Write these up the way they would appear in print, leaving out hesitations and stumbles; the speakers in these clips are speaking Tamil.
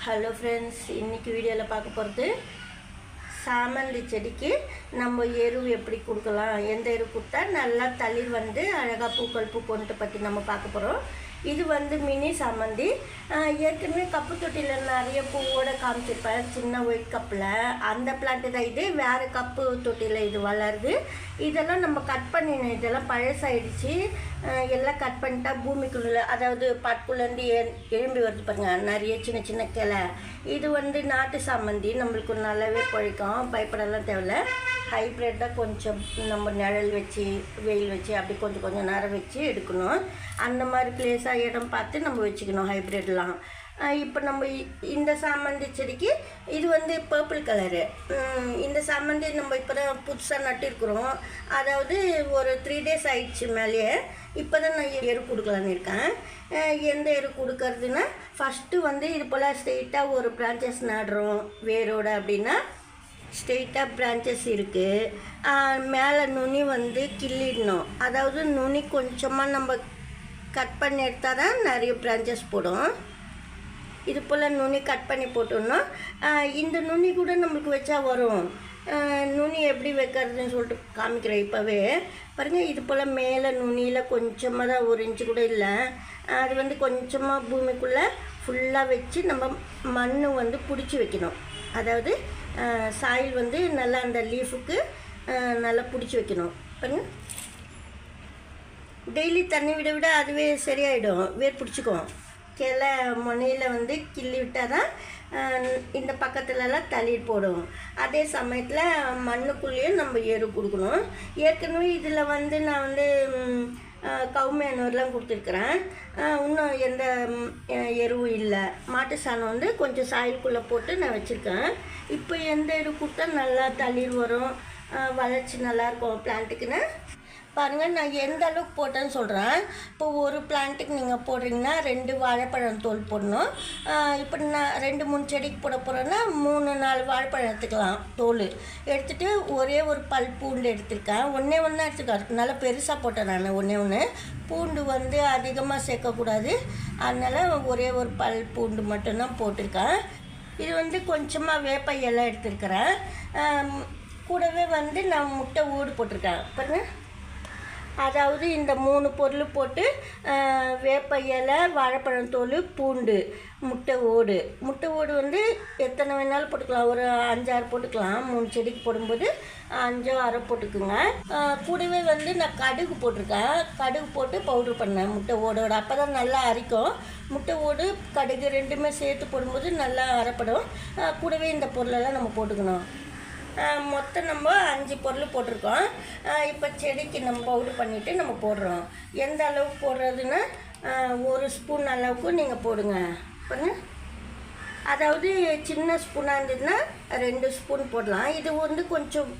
ஹலோ ஃப்ரெண்ட்ஸ், இன்றைக்கி வீடியோவில் பார்க்க போகிறது சாமந்தி செடிக்கு நம்ம எரு எப்படி கொடுக்கலாம், எந்த எரு கொடுத்தா நல்லா தளிர் வந்து அழகாக பூக்கள் பூக்கொண்டு பற்றி நம்ம பார்க்க போகிறோம். இது வந்து மினி சாமந்தி. ஏற்கனவே கப்பு தொட்டியில் நிறைய பூவோட காமிச்சிருப்பேன், சின்ன ஒயிட் கப்பில். அந்த பிளான்ட்டு தான் இது. வேறு கப்பு தொட்டியில் இது வளருது. இதெல்லாம் நம்ம கட் பண்ணிடணும். இதெல்லாம் பழசாயிடுச்சு. எல்லாம் கட் பண்ணிட்டா பூமிக்குள்ளே, அதாவது பாட்டுக்குள்ளேருந்து எழும்பி வருது பாருங்க, நிறைய சின்ன சின்ன கிளை. இது வந்து நாட்டு சாமந்தி, நம்மளுக்கு நல்லாவே பழிக்கும், பயப்படலாம் தேவையில்ல. ஹைப்ரிட்டாக கொஞ்சம் நம்ம நிழல் வச்சு வெயில் வச்சு அப்படி கொஞ்சம் கொஞ்சம் நேரம் வச்சு எடுக்கணும். அந்த மாதிரி பிளேஸாக இடம் பார்த்து நம்ம வச்சுக்கணும் ஹைப்ரிட்லாம். இப்போ நம்ம இந்த சாமந்தி செடிக்கு இது வந்து பர்பிள் கலரு. இந்த சாமந்தி நம்ம இப்போ தான் புதுசாக நட்டிருக்கிறோம். அதாவது ஒரு 3 days ஆயிடுச்சு மேலேயே. இப்போ தான் நான் எரு கொடுக்கலான்னு இருக்கேன். எந்த எரு கொடுக்கறதுன்னா, ஃபஸ்ட்டு வந்து இது போல் ஸ்ட்ரெயிட்டாக ஒரு பிரான்ச்சஸ் நடுறோம் வேரோட. அப்படின்னா ஸ்ட்ரெயிட்டாக பிரான்ச்சஸ் இருக்குது. மேலே நுனி வந்து கிள்ளிடணும். அதாவது நுனி கொஞ்சமாக நம்ம கட் பண்ணி எடுத்தால் தான் நிறைய பிரான்ச்சஸ் போடும். இது போல் நுனி கட் பண்ணி போட்டோம்னா இந்த நுனி கூட நம்மளுக்கு வச்சா வரும். நுனி எப்படி வைக்கிறதுன்னு சொல்லிட்டு காமிக்கிறேன் இப்போவே பாருங்கள். இது போல் மேலே நுனியில் கொஞ்சமாக தான், 1 inch கூட இல்லை. அது வந்து கொஞ்சமாக பூமிக்குள்ளே ஃபுல்லாக வச்சு நம்ம மண் வந்து பிடிச்சி வைக்கணும். அதாவது சாயில் வந்து நல்லா அந்த லீஃபுக்கு நல்லா பிடிச்சி வைக்கணும். பாருங்க, டெய்லி தண்ணி விட விட அதுவே சரியாயிடும், வேர் பிடிச்சிக்கும். கிளை முனையில் வந்து கிள்ளி விட்டால் தான் இந்த பக்கத்துலலாம் தளிர் போடும். அதே சமயத்தில் மண்ணுக்குள்ளேயும் நம்ம எரு கொடுக்கணும். ஏற்கனவே இதில் வந்து நான் வந்து கவுமேனூர்லாம் கொடுத்துருக்குறேன். இன்னும் எந்த எருவும் இல்லை. மாட்டு சாணம் வந்து கொஞ்சம் சாயிலுக்குள்ளே போட்டு நான் வச்சுருக்கேன். இப்போ எந்த எரு கொடுத்தா நல்லா தளிர் வரும், வளர்ச்சி நல்லாயிருக்கும் பிளான்ட்டுக்குன்னு பாருங்கள். நான் எந்த அளவுக்கு போட்டேன்னு சொல்கிறேன். இப்போ ஒரு பிளான்ட்டுக்கு நீங்கள் போடுறீங்கன்னா 2 வாழைப்பழம் தோல் போடணும். இப்போ நான் 2-3 செடிக்கு போட போகிறேன்னா 3-4 வாழைப்பழம் எடுத்துக்கலாம். தோல் எடுத்துகிட்டு ஒரே ஒரு பல் பூண்டு எடுத்துருக்கேன். ஒன்றே ஒன்று தான் எடுத்துருக்கேன். நல்லா பெருசாக போட்டேன் நான். ஒன்று பூண்டு வந்து அதிகமாக சேர்க்கக்கூடாது. அதனால் ஒரே ஒரு பல் பூண்டு மட்டும்தான் போட்டிருக்கேன். இது வந்து கொஞ்சமாக வேப்ப இலை எடுத்துருக்கிறேன். கூடவே வந்து நான் முட்டை ஓடு போட்டிருக்கேன் பாருங்கள். அதாவது இந்த 3 பொருள் போட்டு வேப்ப இலை, வாழைப்பழம் தோல், பூண்டு, முட்டை ஓடு வந்து எத்தனை வேணாலும் போட்டுக்கலாம். ஒரு 5-6 போட்டுக்கலாம். 3 செடிக்கு போடும்போது 5-6 போட்டுக்குங்க. கூடவே வந்து நான் கடுகு போட்டிருக்கேன். கடுகு போட்டு பவுட்ரு பண்ணேன் முட்டை ஓடோட. அப்போ தான் நல்லா அரைக்கும். முட்டை ஓடு கடுகு 2மே சேர்த்து போடும்போது நல்லா அரைப்படும். கூடவே இந்த பொருளெல்லாம் நம்ம போட்டுக்கணும். மொத்தம் நம்ம 5 பொருள் போட்டிருக்கோம். இப்போ செடிக்கு நம்ம பவுடர் பண்ணிவிட்டு நம்ம போடுறோம். எந்த அளவுக்கு போடுறதுன்னா 1 ஸ்பூன் அளவுக்கு நீங்கள் போடுங்க பாருங்க. அதாவது சின்ன ஸ்பூனாக இருந்ததுன்னா 2 ஸ்பூன் போடலாம். இது வந்து கொஞ்சம்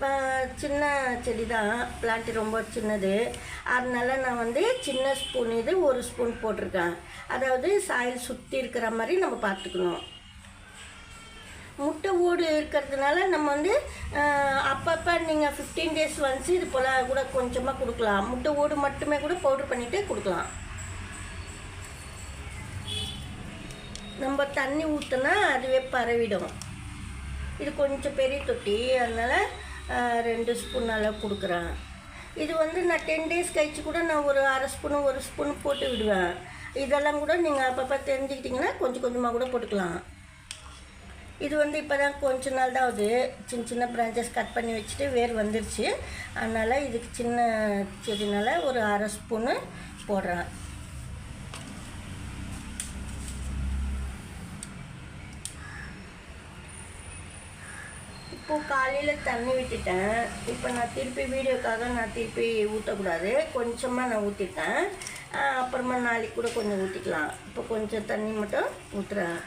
சின்ன செடி தான், பிளான்ட்டு ரொம்ப சின்னது. அதனால நான் வந்து சின்ன ஸ்பூன் இது 1 ஸ்பூன் போட்டிருக்கேன். அதாவது சாயில் சுற்றி இருக்கிற மாதிரி நம்ம பார்த்துக்கணும். முட்டை ஓடு இருக்கிறதுனால நம்ம வந்து அப்பப்போ நீங்கள் 15 days ஒன்ஸ் இது போல் கூட கொஞ்சமாக கொடுக்கலாம். முட்டை ஓடு மட்டுமே கூட பவுட்ரு பண்ணிவிட்டு கொடுக்கலாம். நம்ம தண்ணி ஊற்றினா அதுவே பரவிடும். இது கொஞ்சம் பெரிய தொட்டி, அதனால் 2 ஸ்பூன் அளவு கொடுக்குறேன். இது வந்து நான் 10 days கழிச்சு கூட நான் ஒரு 1/2 ஸ்பூனு 1 ஸ்பூன் போட்டு விடுவேன். இதெல்லாம் கூட நீங்கள் அப்பப்போ தெரிஞ்சுக்கிட்டிங்கன்னா கொஞ்சம் கொஞ்சமாக கூட போட்டுக்கலாம். இது வந்து இப்போ தான் கொஞ்ச நாள் தான் ஆகுது. சின்ன சின்ன பிரான்ச்சஸ் கட் பண்ணி வச்சுட்டு வேர் வந்துருச்சு. அதனால் இதுக்கு சின்ன செடினால ஒரு 1/2 ஸ்பூனு போடுறேன். இப்போது காலையில் தண்ணி விட்டுட்டேன். இப்போ நான் திருப்பி வீடியோக்காக நான் திருப்பி ஊற்றக்கூடாது. கொஞ்சமாக நான் ஊற்றிட்டேன். அப்புறமா நாளைக்கு கூட கொஞ்சம் ஊற்றிக்கலாம். இப்போ கொஞ்சம் தண்ணி மட்டும் ஊற்றுறேன்.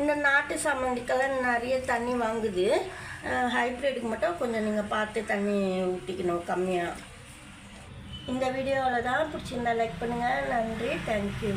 இந்த நாட்டு சாமந்திக்கெல்லாம் நிறைய தண்ணி வாங்குது. ஹைப்ரிட்டுக்கு மட்டும் கொஞ்சம் நீங்கள் பார்த்து தண்ணி ஊற்றிக்கணும் கம்மியாக. இந்த வீடியோவில் தான் பிடிச்சிருந்தா லைக் பண்ணுங்கள். நன்றி, தேங்க்யூ.